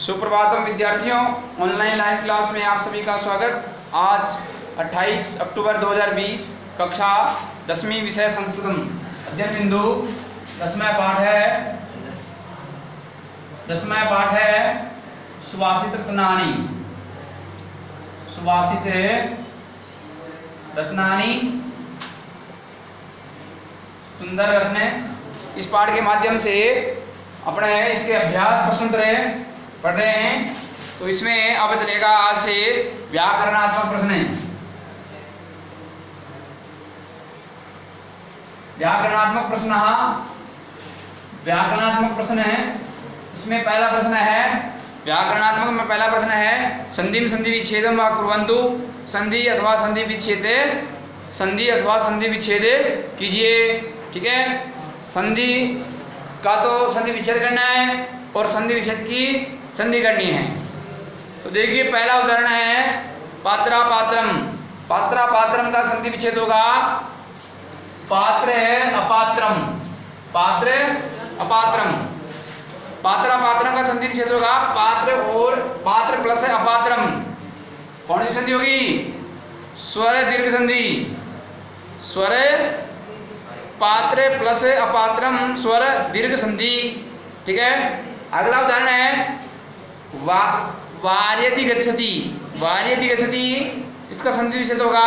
सुप्रभातम विद्यार्थियों, online live class में आप सभी का स्वागत। आज 28 अक्टूबर 2020 कक्षा 10वीं विषय संस्कृतम अध्ययन बिंदु 10वां पाठ है सुभाषित रत्नानी। सुभाषित रत्नानी सुंदर रत्न। इस पाठ के माध्यम से अपने इसके अभ्यास प्रश्न पढ़ रहे हैं। तो इसमें अब चलेगा आज से व्याकरणात्मक प्रश्न है। व्याकरणात्मक प्रश्न है। इसमें पहला प्रश्न है, व्याकरणात्मक में पहला प्रश्न है संधि संधि विच्छेदम वा कुर्वन्तु। संधि अथवा संधि विच्छेद कीजिए। ठीक है, संधि का तो संधि विच्छेद करना है और संधि विच्छेद की संधि करनी है। तो देखिए, पहला उदाहरण है पात्रा पात्रम। पात्रा पात्रम का संधि विच्छेद होगा पात्र है अपात्रम। पात्र अपात्रम। पात्रा पात्रम का संधि विच्छेद होगा पात्र और पात्र प्लस अपात्रम। कौन सी संधि होगी? स्वर दीर्घ संधि। स्वर पात्र प्लस अपात्रम स्वर दीर्घ संधि। ठीक है, अगला उदाहरण है वार्यति गच्छति। वार्यति गच्छति, इसका संधि विच्छेद होगा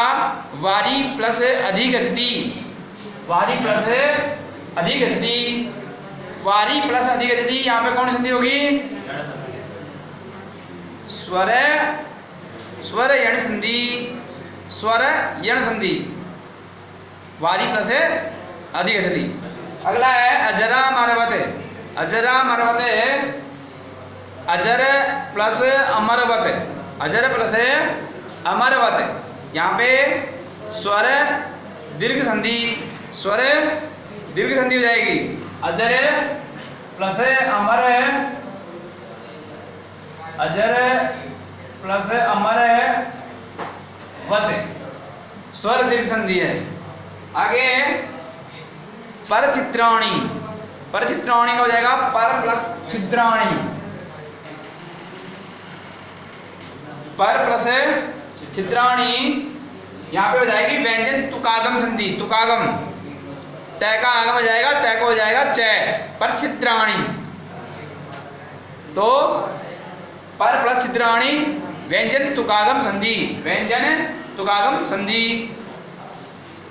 वारी प्लस अधिगच्छति। वारी प्लस अधिगच्छति। वारी प्लस अधिगच्छति, यहाँ पे कौन संधि होगी? स्वर यण संधि। स्वर यण संधि, वारी प्लस अधिगच्छति। अगला है अजरा मरवत। अजरा मरवत, अजर प्लस अमरवत। अजर प्लस अमरवत, यहाँ पे स्वर दीर्घ संधि। स्वर दीर्घ संधि हो जाएगी अजर प्लस अमर। अजर प्लस अमर वत, स्वर दीर्घ संधि है। आगे परचित्राणी। परचित्राणी का हो जाएगा पर प्लस छिद्राणी। पर प्लस छिद्राणी, यहाँ पे हो जाएगी व्यंजन तुकागम संधि। तुकागम, तय का आगम हो जाएगा, तय को हो जाएगा चय। पर छिद्राणी, तो पर प्लस छिद्राणी व्यंजन तुकागम संधि। व्यंजन तुकागम संधि।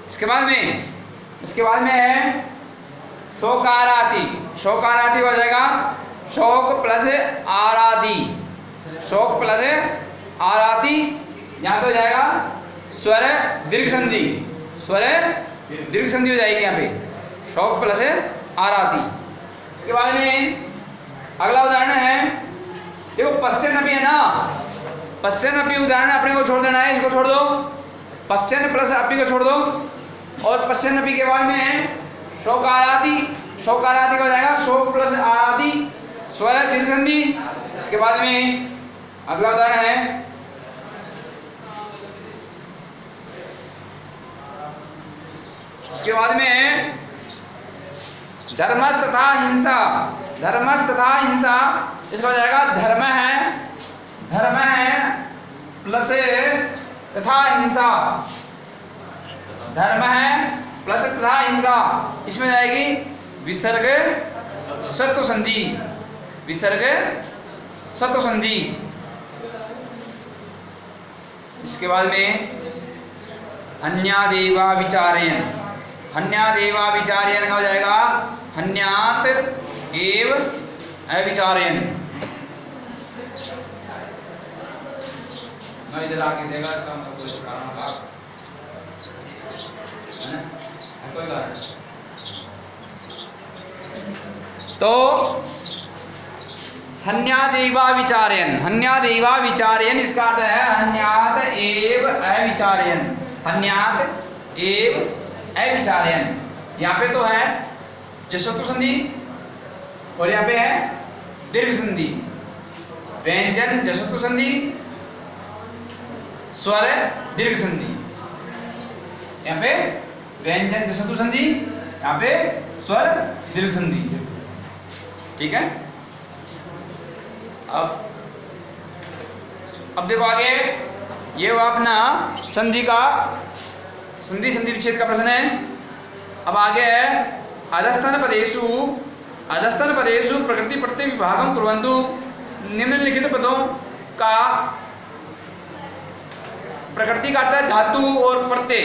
इसके बाद में है शोकाराति। शोकाराति हो जाएगा शोक प्लस आराति। शोक प्लस आराति, यहाँ पे हो जाएगा स्वर दीर्घ संधि। स्वर दीर्घ संधि हो जाएगी यहाँ पे, शोक प्लस आराति। इसके बाद में अगला उदाहरण है, देखो पश्यन अपि है ना। पश्यन अपि उदाहरण अपने को छोड़ देना है, इसको छोड़ दो। पश्यन प्लस अपि को छोड़ दो और पश्यन अपि के बाद में शोकाराति। शोकाराति का हो जाएगा शोक प्लस आराति स्वर दीर्घ संधि। इसके बाद में अगला उदाहरण है उसके बाद में धर्मस् तथा हिंसा। धर्मस् तथा हिंसा, इसका हो जाएगा धर्म है प्लस तथा हिंसा। धर्म है प्लस तथा हिंसा, इसमें जाएगी विसर्ग सत्व संधि। विसर्ग सत्व संधि। इसके बाद में हन्यादेवा विचारयन। हन्यादेवा विचारयन का हो जाएगा हन्यात एव अविचारयन। इधर आके देगा, इसका मतलब कोई कारण होगा है ना, कोई कारण। तो हन्यादेवा विचारयन। हन्यादेवा विचारयन, इसका अर्थ है हन्यात एव अविचारयन। हन्यात एव अविचारयन। यहाँ पे तो है जसतु संधि और यहाँ पे है दीर्घ संधि। व्यंजन जसतु संधि, स्वर दीर्घ संधि। यहाँ पे व्यंजन जसतु संधि, यहाँ पे स्वर दीर्घ संधि। ठीक है, अब अब देखो आगे, ये वो अपना संधि का संधि विच्छेद का प्रश्न है। अब आगे है अधस्तन पदेषु प्रकृति प्रत्यय विभागम कुर्वन्तु। निम्नलिखित पदों का प्रकृति का अर्थ है धातु और प्रत्यय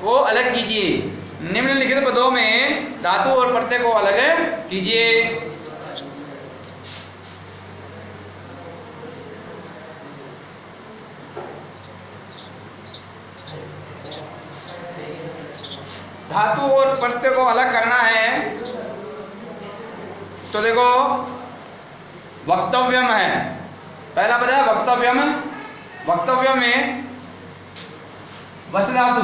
को अलग कीजिए। निम्नलिखित पदों में धातु और प्रत्यय को अलग कीजिए। धातु और प्रत्यय को अलग करना है तो देखो, वक्तव्यम है पहला पद है वक्तव्यम। वक्तव्यम में वच धातु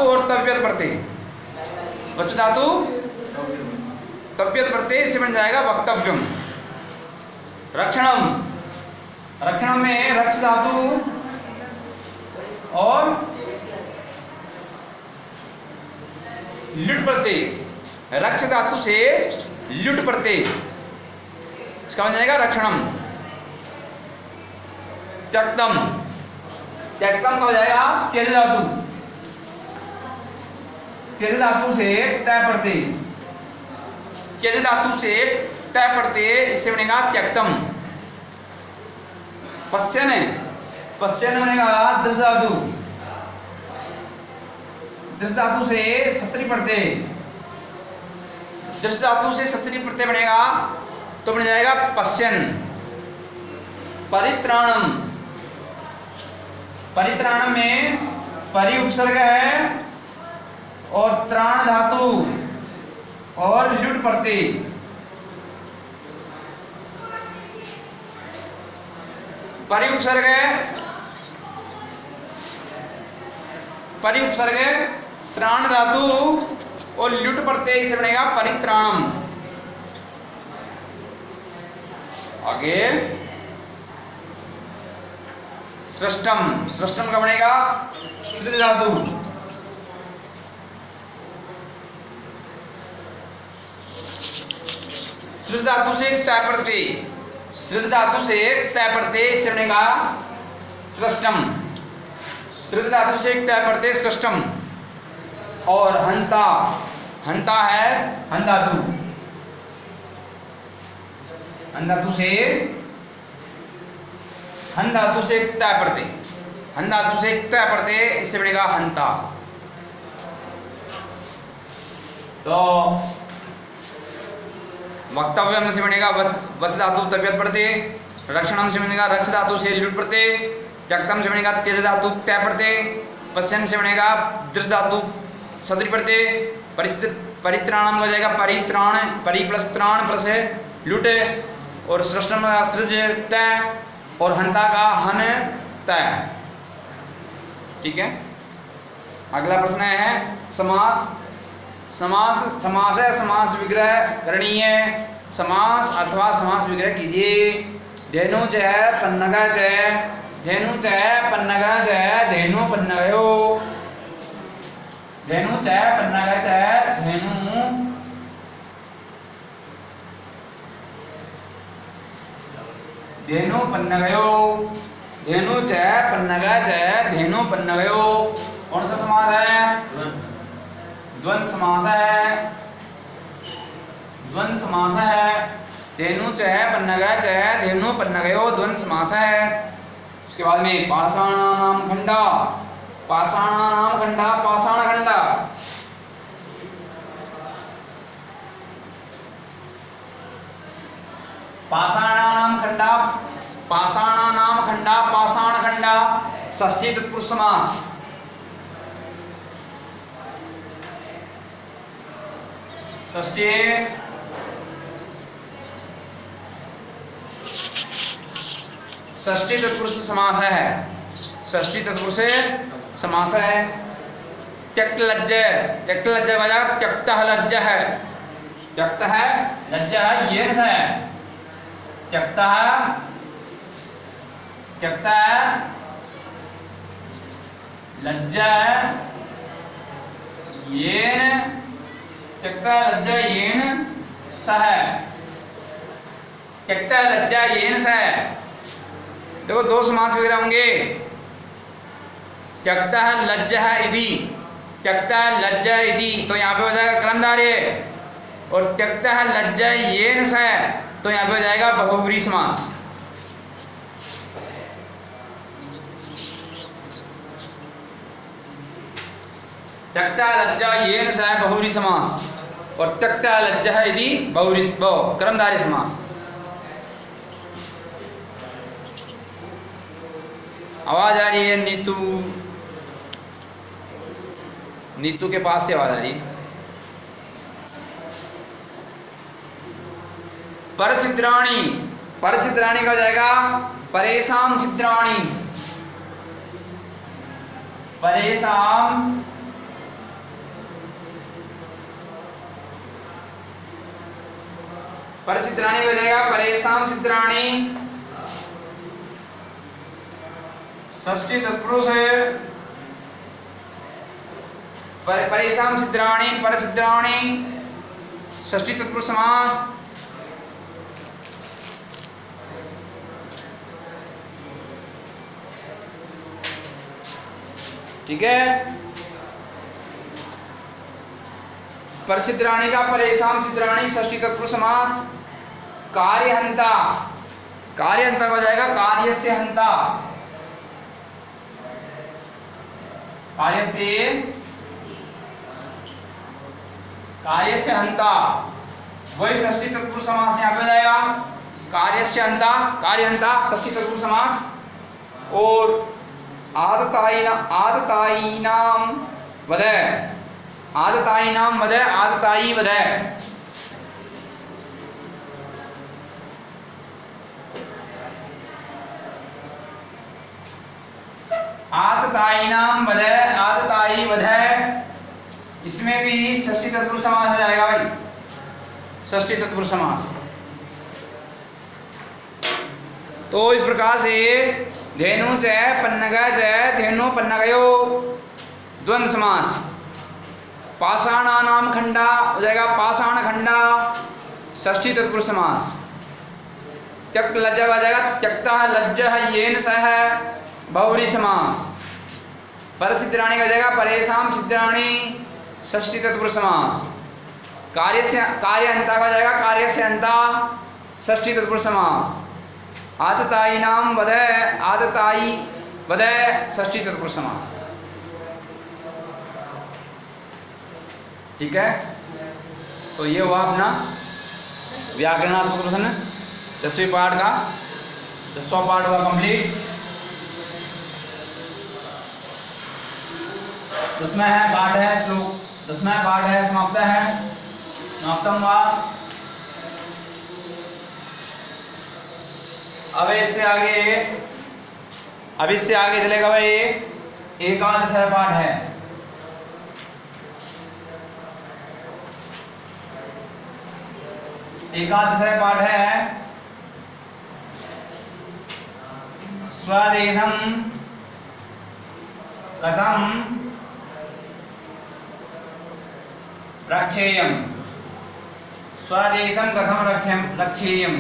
और तव्यत प्रत्यय, वच धातु तव्यत प्रत्यय, इससे बन जाएगा वक्तव्यम। रक्षणम में रक्ष धातु और लुट प्रत्यय, रक्ष धातु से लुट प्रत्यय, इसका बन जाएगा रक्षणम। त्यक्तम का हो जाएगा त्यज धातु से तय प्रत्यय, इससे बनेगा त्यक्तम। पश्यन बनेगा दृश धातु से सत्री प्रत्यय, दृश धातु से सत्री प्रत्यय बनेगा तो बन जाएगा पश्यन। परित्राणम में परि उपसर्ग है और त्राण धातु और लुट प्रत्यय, परि उपसर्ग त्राण धातु और लुट प्रत्यय से बनेगा परित्राणम। आगे सृष्टम का बनेगा सृज धातु, सृज धातु से तय प्रत्यय, से बनेगा सृष्टम। सृज धातु से तय प्रत्यय सृष्टम। और हंता है हन धातु से हन धातु से तय प्रत्यय, इससे बनेगा हंता। तो वक्तव्यम से बनेगा वच धातु तव्यत प्रत्यय, रक्षणम से बनेगा रक्ष धातु से लुट प्रत्यय, त्यक्तम से बनेगा त्यज धातु तय प्रत्यय, पश्यन से बनेगा दृश धातु सदृश प्रत्यय, परित्राणम हो जाएगा परित्राण, परि प्लस त्राण प्लस लुट, और सृष्टम का सृज तय, और हंता का हन तय। ठीक है। अगला प्रश्न है समास है समास विग्रह करणीय। समास अथवा समास विग्रह कीजिए। धेनु च पन्नग च, धेनु च पन्नग च, धेनु पन्नगयो, धेनु च पन्नग च, धेनु पन्नगयो, धेनु च पन्नग च, धेनु पन्नगयो। कौन सा समास है? द्वंद्व समास है। द्वंद्व समास है। धेनु च पन्नग च, धेनु पन्नगयो द्वंद्व समास है। उसके बाद में पाषाणानाम खंडा, पाषाणानाम खंडा, पाषाण खंडा, पाषाणानाम खंडा, पाषाणानाम खंडा, पाषाण खंडा, षष्ठी तत्पुरुष समास। षष्ठी तत्पुरुष समास है। षष्ठी तत्पुरुष समास है। त्यक्त लज्ज, त्यक्त लज्ज वाला त्यक्त लज्ज है, त्यक्त है लज्ज है, ये है त्यक्त है, त्यक्त है लज्ज है, ये त्यक्ता लज्जा येन सह, त्यक्ता लज्जा येन सह। देखो दो समास वगैरह होंगे, त्यक्ता लज्जा इति, त्यक्ता लज्जा इति तो यहाँ पे हो जाएगा कर्मधारय, और त्यक्ता लज्जा येन सह तो यहाँ पे हो जाएगा बहुव्रीहि समास। त्यक्ता लज्जा येन सह बहुव्रीहि समास, और त्यक्ता लज्जा इति बहुव्रीहि कर्मधारय समास। आवाज आ रही है नीतू, नीतू के पास से आवाज आ रही है। परछिद्राणि, परछिद्राणि का हो जाएगा परेशान छिद्राणि, परेशान परछिद्राणि हो जाएगा परेशान छिद्राणि। षष्ठी तत्पुरुष है परेशान छिद्राणि, परछिद्राणि, षष्ठी तत्पुरुष समास। ठीक है, परछिद्राणि का परेशान छिद्राणि षष्ठी तत्पुरुष समास। कार्यहंता, कार्यहंता हो जाएगा कार्यस्य हंता, कार्यस्य हंता, वही षष्ठी तत्पुरुष समास यहाँ पे हो जाएगा। कार्यस्य हंता, कार्यहंता षष्ठी तत्पुरुष समास। और आदतायीनाम वदय, आदतायीनाम वदय, आदतायी वदय। आदतायीनाम वदय, आदतायी वदय, इसमें भी षष्ठी तत्पुरुष समास हो जाएगा भाई, षष्ठी तत्पुरुष समास। तो इस प्रकार से धेनु च पन्नग च धेनु पन्नगयो द्वंद्व समास। पाषाणानाम खंडा हो जाएगा पाषाण खंडा, षष्ठी तत्पुरुष समास। त्यक्त लज्जा हो जाएगा त्यक्ता लज्जा येन सह बहुव्रीहि समास। परछिद्राणि हो जाएगा परेशान छिद्राणि, षष्ठी तत्पुरुष समास। कार्यहंता हो जाएगा कार्यस्य हंता, षष्ठी तत्पुरुष समास। आदतायीनाम वदय, आदतायी वदय, षष्ठी तत्पुरुष समास। ठीक है, तो ये हुआ अपना व्याकरणात्मक प्रश्न 10वें पाठ का 10वां पाठ हुआ कंप्लीट। 10वां है पाठ है श्लोक, 10वां पाठ है समाप्त है, समाप्तम हुआ। अब इससे आगे चलेगा भाई एकादश पाठ है। एकादश पाठ है स्वदेशम कथम रक्षेयम, स्वदेशम कथम रक्षेयम।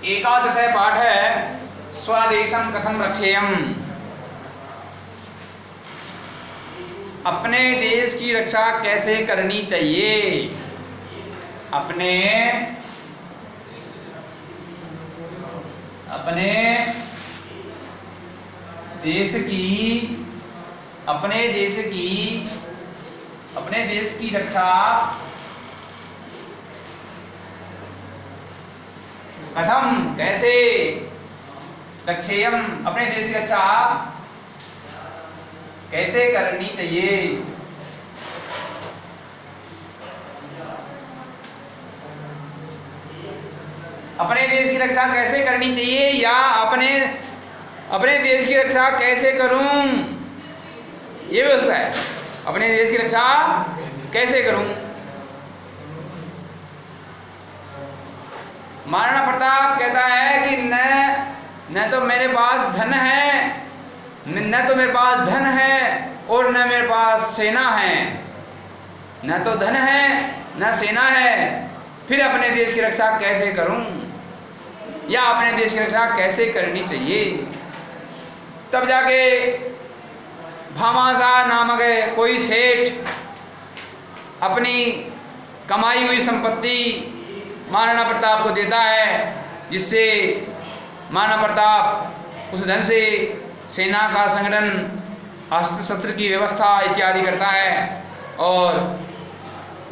एकादश पाठ है स्वदेशम कथम रक्षेयम, अपने देश की रक्षा कैसे करनी चाहिए, अपने देश की रक्षा कथम कैसे, रक्षेयम अपने देश की रक्षा कैसे करनी चाहिए। अपने देश की रक्षा कैसे करनी चाहिए या अपने देश की रक्षा कैसे करूं, ये भी होता है। अपने देश की रक्षा कैसे करूं। महाराणा प्रताप कहता है कि न तो मेरे पास धन है न तो मेरे पास धन है और न मेरे पास सेना है, न तो धन है न सेना है, फिर अपने देश की रक्षा कैसे करूं या अपने देश की रक्षा कैसे करनी चाहिए। तब जाके भामाशाह नामक कोई सेठ अपनी कमाई हुई संपत्ति महाराणा प्रताप को देता है, जिससे महाराणा प्रताप उस धन से सेना का संगठन, अस्त्र शस्त्र की व्यवस्था इत्यादि करता है और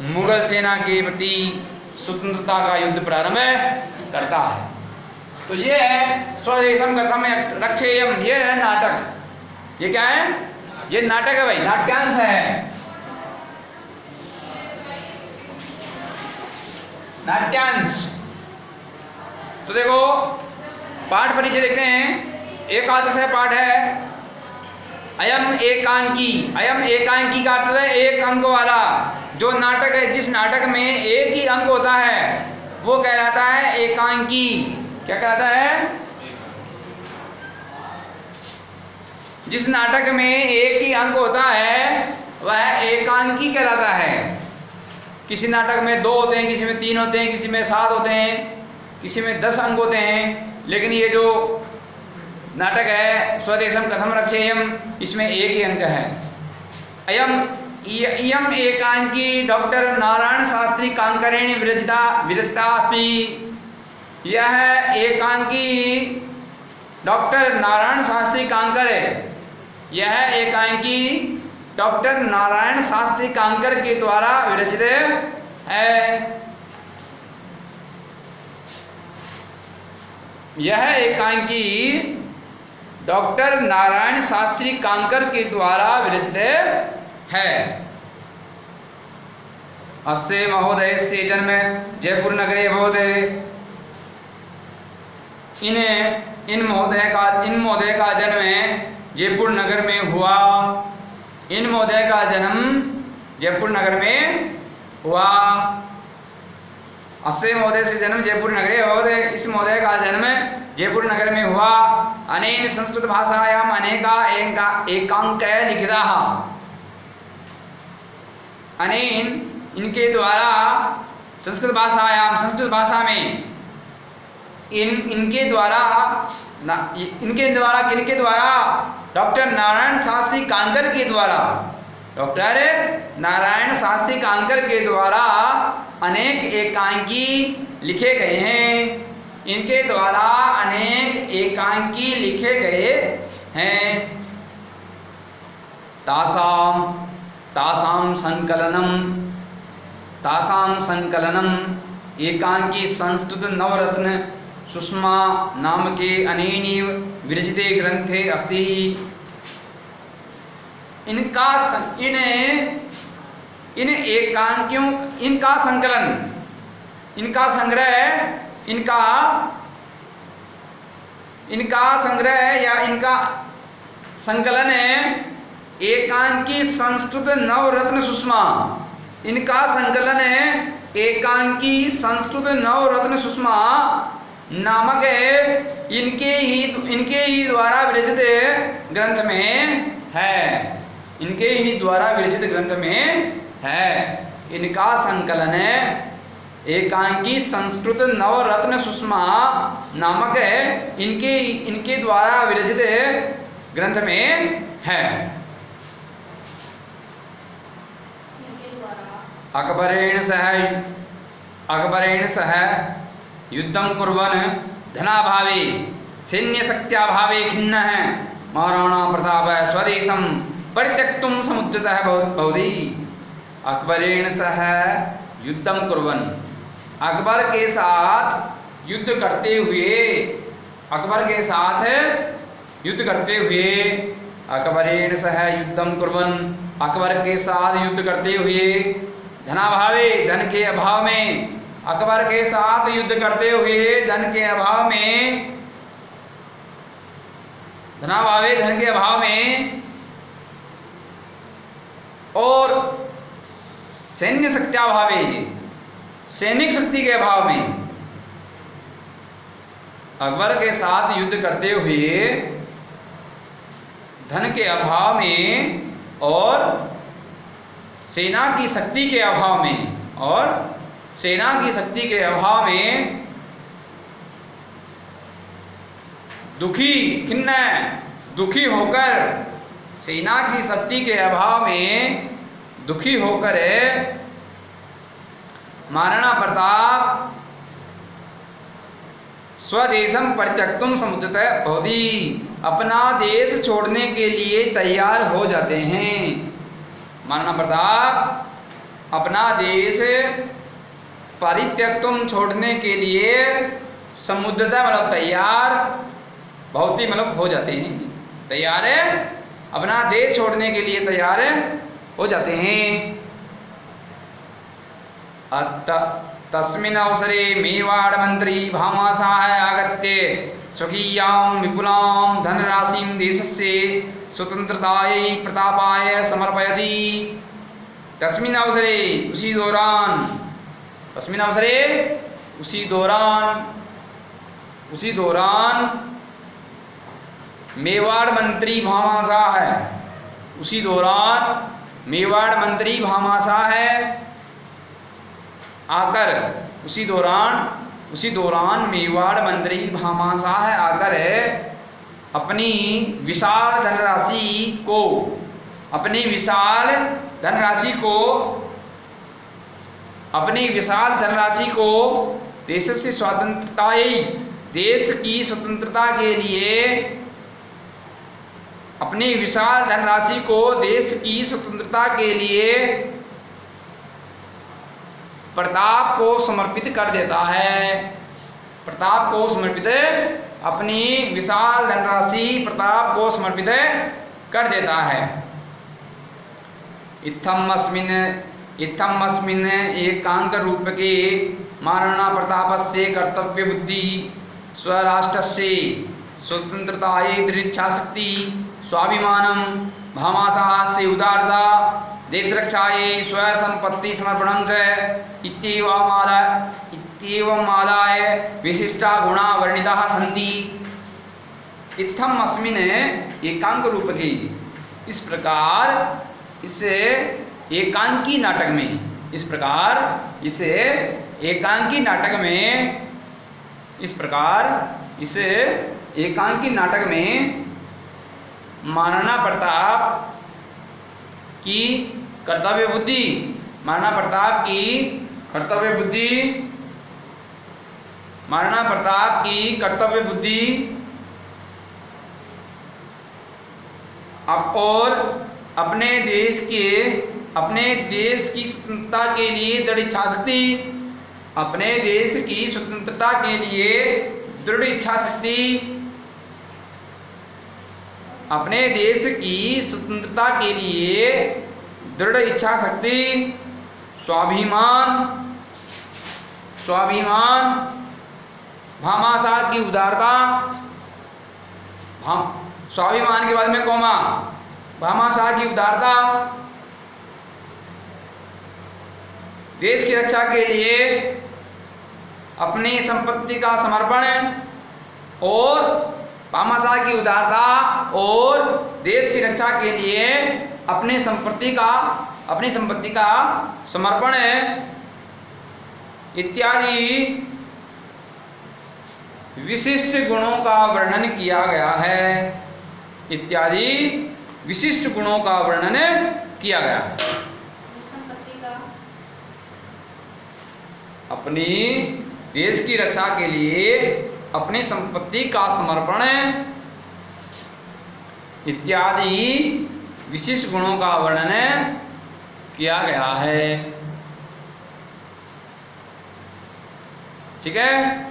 मुगल सेना के प्रति स्वतंत्रता का युद्ध प्रारंभ करता है। तो ये है स्वदेशम कथम रक्षेयम, ये है नाटक। ये क्या है? ये नाटक है भाई, नाट्यांश है, नाट्यांश। तो देखो पाठ परिचय देखते हैं। एकादश पाठ है अयम एकांकी। अयम एकांकी का अर्थ है एक अंक वाला। जो नाटक है, जिस नाटक में एक ही अंक होता है वो कहलाता है एकांकी। क्या कहलाता है? जिस नाटक में एक ही अंक होता है वह एकांकी कहलाता है। किसी नाटक में 2 होते हैं, किसी में 3 होते हैं, किसी में 7 होते हैं, किसी में 10 अंक होते हैं, लेकिन ये जो नाटक है स्वदेशम कथम रक्षेयम, इसमें एक ही अंक है। इयम एकांकी डॉक्टर नारायण शास्त्री कांकरेण विरचिता अस्ति। यह एकांकी डॉक्टर नारायण शास्त्री कांकर है। यह एकांकी डॉक्टर नारायण शास्त्री कांकर के द्वारा विरचित है। यह एकांकी डॉक्टर नारायण शास्त्री कांकर के द्वारा विरचित है। अस्य महोदय से जन्म जयपुर नगरे अभवत्। इन महोदय का जन्म जयपुर नगर में हुआ। इन महोदय का जन्म जयपुर नगर में हुआ। अस्य महोदय से जन्म जयपुर नगरे अभवत्। इस महोदय का जन्म जयपुर नगर में हुआ। अनेन संस्कृत भाषायाम अनेका एकांकय लिखिताः। अनेन इनके द्वारा संस्कृत भाषा में इनके द्वारा डॉक्टर नारायण शास्त्री कांकर के द्वारा, डॉक्टर नारायण शास्त्री कांकर के द्वारा अनेक एकांकी लिखे गए हैं। इनके द्वारा अनेक एकांकी लिखे गए हैं। तासाम संकलनम एकांकी संस्कृत नवरत्न सुषमा नाम के अनेनीव विरचिते ग्रंथे अस्ति। इन एकांकियों, इनका संकलन, इनका संग्रह या इनका संकलन है एकांकी संस्कृत नवरत्न सुषमा। इनका संकलन है एकांकी संस्कृत नवरत्न सुषमा नामक इनके ही द्वारा विरचित ग्रंथ में है। इनके ही द्वारा विरचित ग्रंथ में है। इनका संकलन है एकांकी संस्कृत नवरत्न सुषमा नामक इनके द्वारा विरचित ग्रंथ में है। अकबरेण सह युद्धं कुर्वन् धनाभावे सैन्यशक्त्याभावे खिन्नः महाराणा प्रताप स्वदेशं परित्यक्तुं समुद्यतः भवति। अकबरेण सह युद्धं कुर्वन्, अकबर के साथ युद्ध करते हुए, अकबरेण सह युद्धं कुर्वन्, अकबर के साथ युद्ध करते हुए धनाभावे, धन के अभाव में, अकबर के साथ युद्ध करते हुए धन के अभाव में, धनाभावे धन के अभाव में और सैन्य शक्त्याभावे सैनिक शक्ति के अभाव में अकबर के साथ युद्ध करते हुए धन के अभाव में और सेना की शक्ति के अभाव में, और सेना की शक्ति के अभाव में दुखी, खिन्न, दुखी होकर, सेना की शक्ति के अभाव में दुखी होकर महाराणा प्रताप स्वदेशम परित्यक्तुम समुद्यत भवति, अपना देश छोड़ने के लिए तैयार हो जाते हैं। महाराणा प्रताप अपना देश परित्यक्तुम छोड़ने के लिए समुद्यत मतलब तैयार, भवति मतलब हो जाते हैं, तैयार है, अपना देश छोड़ने के लिए तैयार हो जाते हैं। तस्मिन् अवसरे मेवाड़ मंत्री भामाशाह आगत्य स्वकीयां विपुलां धनराशिं देशस्य स्वतंत्रतायै प्रतापाय समर्पयति। तस्मिन् अवसरे, उसी दौरान, तस्मिन् अवसरे उसी दौरान, उसी दौरान मेवाड़ मंत्री भामाशाह है, उसी दौरान मेवाड़ मंत्री भामाशाह है आकर, उसी दौरान मेवाड़ मंत्री भामाशाह आकर अपनी विशाल धनराशि को, अपनी विशाल धनराशि को, अपनी विशाल धनराशि को देश से स्वतंत्रतायै, देश की स्वतंत्रता के लिए, अपनी विशाल धनराशि को देश की स्वतंत्रता के लिए प्रताप को समर्पित कर देता है। प्रताप को समर्पित, अपनी विशाल धनराशि प्रताप को समर्पित कर देता है। इत्थम अस्मिन् एकांक रूप के महाराणा प्रतापस्य कर्तव्य बुद्धि, स्वराष्ट्रस्य स्वतंत्रतायै दृढ़ाशक्ति, स्वाभिमानं, भामाशाहस्य उदारता, देश रक्षायै स्वसंपत्ति समर्पणं च इत्येवम् आदाय विशिष्टा गुणा वर्णिताः सन्ति। इत्थम अस्मिन् एकांक रूप के, इस प्रकार इस एकांकी नाटक में, इस प्रकार इस एकांकी नाटक में, इस प्रकार इस एकांकी नाटक में महाराणा प्रताप की कर्तव्य बुद्धि, महाराणा प्रताप की कर्तव्य बुद्धि, महाराणा प्रताप की कर्तव्य बुद्धि और अपने देश की स्वतंत्रता के लिए दृढ़ इच्छा शक्ति, अपने देश की स्वतंत्रता के लिए दृढ़ इच्छा शक्ति, अपने देश की स्वतंत्रता के लिए दृढ़ इच्छा शक्ति, स्वाभिमान, भामाशाह की उदारता, स्वाभिमान के बाद में कोमा, भामाशाह की उदारता, देश की रक्षा के लिए अपनी संपत्ति का समर्पण, और भामाशाह की उदारता और देश की रक्षा के लिए अपनी संपत्ति का समर्पण इत्यादि विशिष्ट गुणों का वर्णन किया गया है, इत्यादि विशिष्ट गुणों का वर्णन किया गया है। अपनी देश की रक्षा के लिए अपनी संपत्ति का समर्पण इत्यादि विशिष्ट गुणों का वर्णन किया गया है। ठीक है।